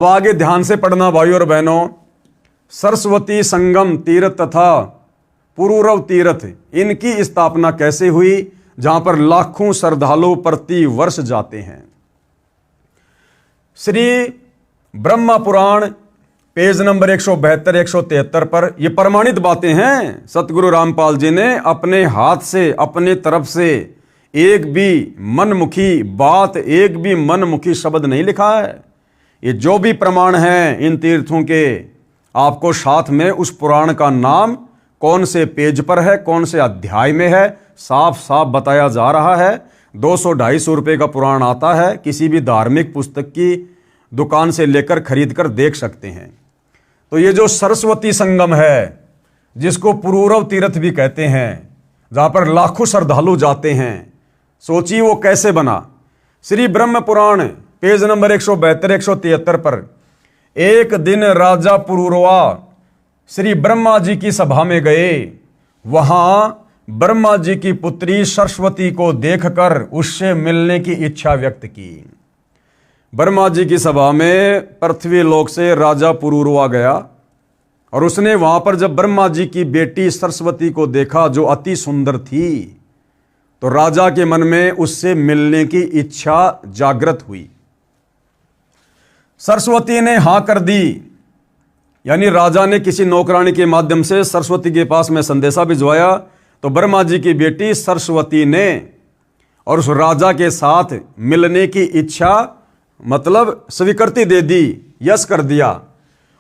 तो आगे ध्यान से पढ़ना भाइयों और बहनों। सरस्वती संगम तीर्थ तथा पुरूरव तीर्थ, इनकी स्थापना कैसे हुई, जहां पर लाखों श्रद्धालु प्रति वर्ष जाते हैं। श्री ब्रह्मा पुराण पेज नंबर 172 173 पर यह प्रमाणित बातें हैं। सतगुरु रामपाल जी ने अपने हाथ से अपने तरफ से एक भी मनमुखी बात, एक भी मनमुखी शब्द नहीं लिखा है। ये जो भी प्रमाण हैं इन तीर्थों के, आपको साथ में उस पुराण का नाम कौन से पेज पर है, कौन से अध्याय में है, साफ साफ बताया जा रहा है। 200-250 रुपये का पुराण आता है, किसी भी धार्मिक पुस्तक की दुकान से लेकर खरीद कर देख सकते हैं। तो ये जो सरस्वती संगम है, जिसको पुरूरव तीर्थ भी कहते हैं, जहां पर लाखों श्रद्धालु जाते हैं, सोचिए वो कैसे बना। श्री ब्रह्म पुराण पेज नंबर 172 173 पर एक दिन राजा पुरूरवा श्री ब्रह्मा जी की सभा में गए। वहां ब्रह्मा जी की पुत्री सरस्वती को देखकर उससे मिलने की इच्छा व्यक्त की। ब्रह्मा जी की सभा में पृथ्वी लोक से राजा पुरूरवा गया और उसने वहां पर जब ब्रह्मा जी की बेटी सरस्वती को देखा जो अति सुंदर थी, तो राजा के मन में उससे मिलने की इच्छा जागृत हुई। सरस्वती ने हां कर दी, यानी राजा ने किसी नौकरानी के माध्यम से सरस्वती के पास में संदेशा भिजवाया। तो ब्रह्मा जी की बेटी सरस्वती ने और उस राजा के साथ मिलने की इच्छा मतलब स्वीकृति दे दी, यस कर दिया।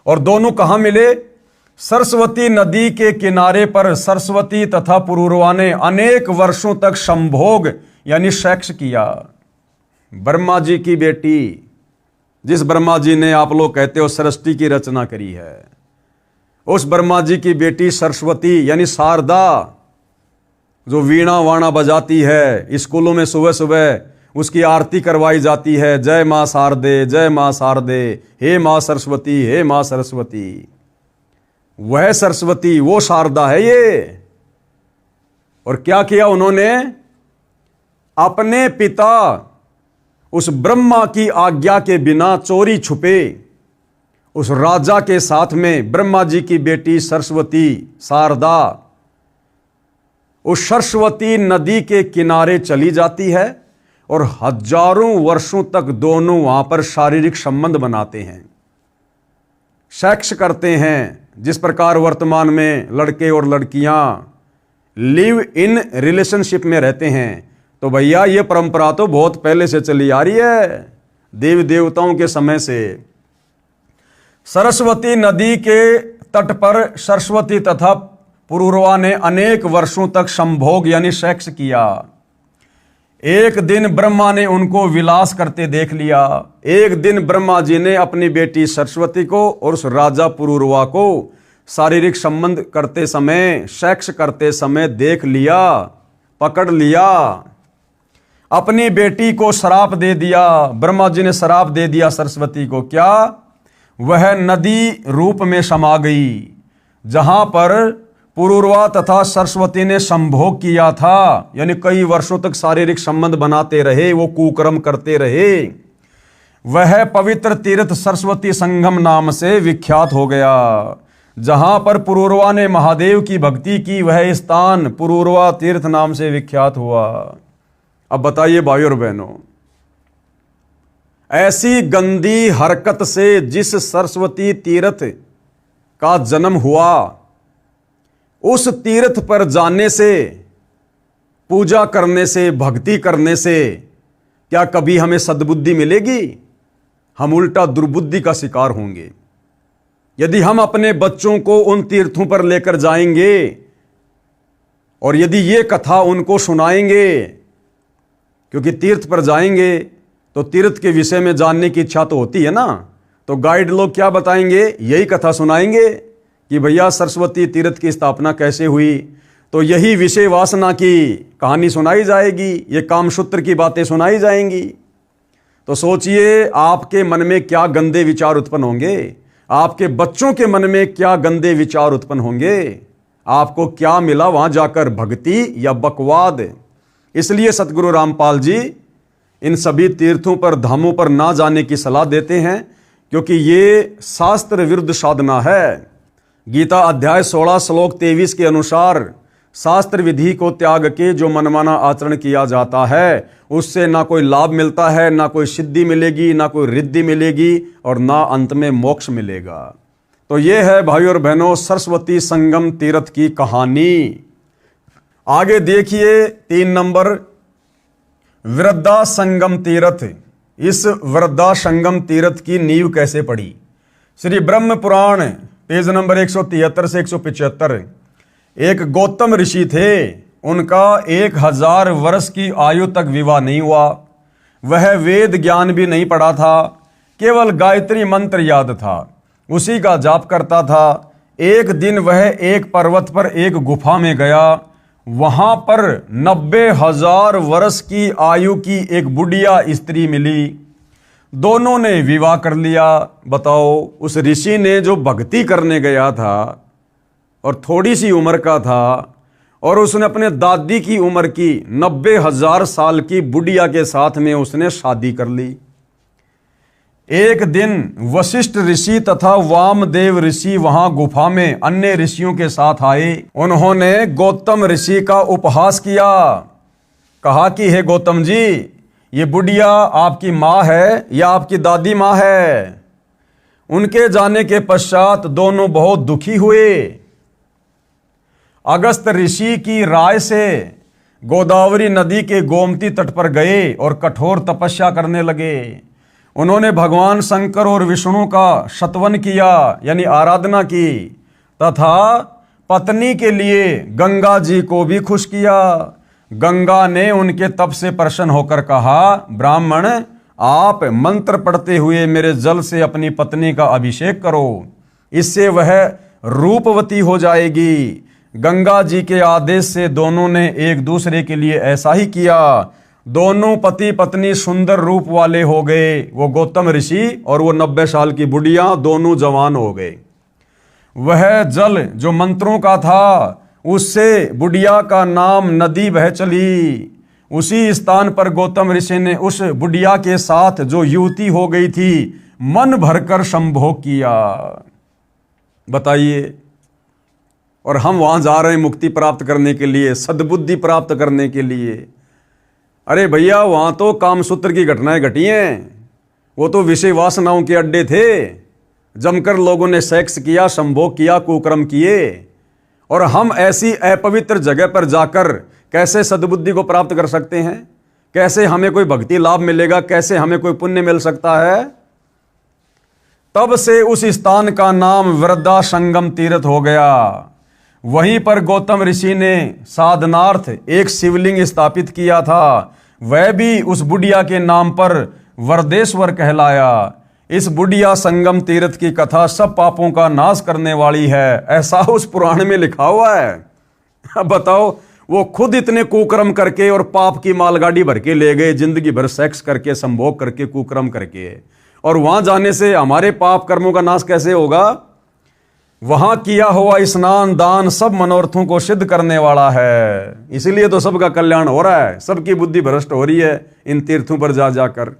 और दोनों कहां मिले? सरस्वती नदी के किनारे पर सरस्वती तथा पुरूरवा ने अनेक वर्षों तक संभोग यानी सेक्स किया। ब्रह्मा जी की बेटी, जिस ब्रह्मा जी ने आप लोग कहते हो सृष्टि की रचना करी है, उस ब्रह्मा जी की बेटी सरस्वती यानी शारदा, जो वीणा वाणा बजाती है, स्कूलों में सुबह सुबह उसकी आरती करवाई जाती है, जय मां शारदे, जय मां शारदे, हे मां सरस्वती, हे मां सरस्वती। वह सरस्वती, वो शारदा है ये। और क्या किया उन्होंने? अपने पिता उस ब्रह्मा की आज्ञा के बिना चोरी छुपे उस राजा के साथ में ब्रह्मा जी की बेटी सरस्वती शारदा उस सरस्वती नदी के किनारे चली जाती है और हजारों वर्षों तक दोनों वहां पर शारीरिक संबंध बनाते हैं, सेक्स करते हैं। जिस प्रकार वर्तमान में लड़के और लड़कियां लिव इन रिलेशनशिप में रहते हैं, तो भैया ये परंपरा तो बहुत पहले से चली आ रही है, देवी देवताओं के समय से। सरस्वती नदी के तट पर सरस्वती तथा पुरूरवा ने अनेक वर्षों तक संभोग यानी सेक्स किया। एक दिन ब्रह्मा ने उनको विलास करते देख लिया। एक दिन ब्रह्मा जी ने अपनी बेटी सरस्वती को और उस राजा पुरूरवा को शारीरिक संबंध करते समय, सेक्स करते समय देख लिया, पकड़ लिया। अपनी बेटी को श्राप दे दिया। ब्रह्मा जी ने श्राप दे दिया सरस्वती को। क्या? वह नदी रूप में समा गई। जहां पर पुरूरवा तथा सरस्वती ने संभोग किया था, यानी कई वर्षों तक शारीरिक संबंध बनाते रहे, वो कुकर्म करते रहे, वह पवित्र तीर्थ सरस्वती संगम नाम से विख्यात हो गया। जहां पर पुरूरवा ने महादेव की भक्ति की, वह स्थान पुरूरवा तीर्थ नाम से विख्यात हुआ। अब बताइए भाइयों और बहनों, ऐसी गंदी हरकत से जिस सरस्वती तीर्थ का जन्म हुआ, उस तीर्थ पर जाने से, पूजा करने से, भक्ति करने से क्या कभी हमें सद्बुद्धि मिलेगी? हम उल्टा दुर्बुद्धि का शिकार होंगे। यदि हम अपने बच्चों को उन तीर्थों पर लेकर जाएंगे और यदि ये कथा उनको सुनाएंगे, क्योंकि तीर्थ पर जाएंगे तो तीर्थ के विषय में जानने की इच्छा तो होती है ना, तो गाइड लोग क्या बताएंगे? यही कथा सुनाएंगे कि भैया सरस्वती तीर्थ की स्थापना कैसे हुई। तो यही विषय वासना की कहानी सुनाई जाएगी, ये कामसूत्र की बातें सुनाई जाएंगी। तो सोचिए आपके मन में क्या गंदे विचार उत्पन्न होंगे, आपके बच्चों के मन में क्या गंदे विचार उत्पन्न होंगे। आपको क्या मिला वहां जाकर, भक्ति या बकवाद? इसलिए सतगुरु रामपाल जी इन सभी तीर्थों पर, धामों पर ना जाने की सलाह देते हैं, क्योंकि ये शास्त्र विरुद्ध साधना है। गीता अध्याय 16 श्लोक 23 के अनुसार शास्त्र विधि को त्याग के जो मनमाना आचरण किया जाता है उससे ना कोई लाभ मिलता है, ना कोई सिद्धि मिलेगी, ना कोई रिद्धि मिलेगी और ना अंत में मोक्ष मिलेगा। तो ये है भाई और बहनों सरस्वती संगम तीर्थ की कहानी। आगे देखिए 3 नंबर वृद्धा संगम तीर्थ। इस वृद्धा संगम तीर्थ की नींव कैसे पड़ी? श्री ब्रह्म पुराण पेज नंबर 173 से 175। एक गौतम ऋषि थे, उनका 1000 वर्ष की आयु तक विवाह नहीं हुआ। वह वेद ज्ञान भी नहीं पढ़ा था, केवल गायत्री मंत्र याद था, उसी का जाप करता था। एक दिन वह एक पर्वत पर एक गुफा में गया। वहां पर 90,000 वर्ष की आयु की एक बुढ़िया स्त्री मिली। दोनों ने विवाह कर लिया। बताओ, उस ऋषि ने जो भक्ति करने गया था और थोड़ी सी उम्र का था और उसने अपने दादी की उम्र की 90,000 साल की बुढ़िया के साथ में उसने शादी कर ली। एक दिन वशिष्ठ ऋषि तथा वामदेव ऋषि वहां गुफा में अन्य ऋषियों के साथ आए। उन्होंने गौतम ऋषि का उपहास किया। कहा कि हे गौतम जी, ये बुढ़िया आपकी माँ है या आपकी दादी माँ है? उनके जाने के पश्चात दोनों बहुत दुखी हुए। अगस्त ऋषि की राय से गोदावरी नदी के गोमती तट पर गए और कठोर तपस्या करने लगे। उन्होंने भगवान शंकर और विष्णु का शतवन किया, यानी आराधना की, तथा पत्नी के लिए गंगा जी को भी खुश किया। गंगा ने उनके तप से प्रसन्न होकर कहा, ब्राह्मण, आप मंत्र पढ़ते हुए मेरे जल से अपनी पत्नी का अभिषेक करो, इससे वह रूपवती हो जाएगी। गंगा जी के आदेश से दोनों ने एक दूसरे के लिए ऐसा ही किया। दोनों पति पत्नी सुंदर रूप वाले हो गए। वो गौतम ऋषि और वो 90 साल की बुढ़िया दोनों जवान हो गए। वह जल जो मंत्रों का था, उससे बुढ़िया का नाम नदी बह चली। उसी स्थान पर गौतम ऋषि ने उस बुढ़िया के साथ जो युवती हो गई थी मन भरकर संभोग किया। बताइए। और हम वहां जा रहे हैं मुक्ति प्राप्त करने के लिए, सद्बुद्धि प्राप्त करने के लिए। अरे भैया, वहां तो कामसूत्र की घटनाएं घटी हैं। वो तो विषय वासनाओं के अड्डे थे। जमकर लोगों ने सेक्स किया, संभोग किया, कुकर्म किए। और हम ऐसी अपवित्र जगह पर जाकर कैसे सद्बुद्धि को प्राप्त कर सकते हैं? कैसे हमें कोई भक्ति लाभ मिलेगा? कैसे हमें कोई पुण्य मिल सकता है? तब से उस स्थान का नाम वृद्धा संगम तीर्थ हो गया। वहीं पर गौतम ऋषि ने साधनार्थ एक शिवलिंग स्थापित किया था। वह भी उस बुढ़िया के नाम पर वरदेश्वर कहलाया। इस बुढ़िया संगम तीर्थ की कथा सब पापों का नाश करने वाली है, ऐसा उस पुराण में लिखा हुआ है। अब बताओ, वो खुद इतने कुकर्म करके और पाप की मालगाड़ी भर के ले गए, जिंदगी भर सेक्स करके, संभोग करके, कुकर्म करके, और वहां जाने से हमारे पाप कर्मों का नाश कैसे होगा? वहां किया हुआ स्नान दान सब मनोरथों को सिद्ध करने वाला है। इसीलिए तो सबका कल्याण हो रहा है, सबकी बुद्धि भ्रष्ट हो रही है इन तीर्थों पर जा जाकर।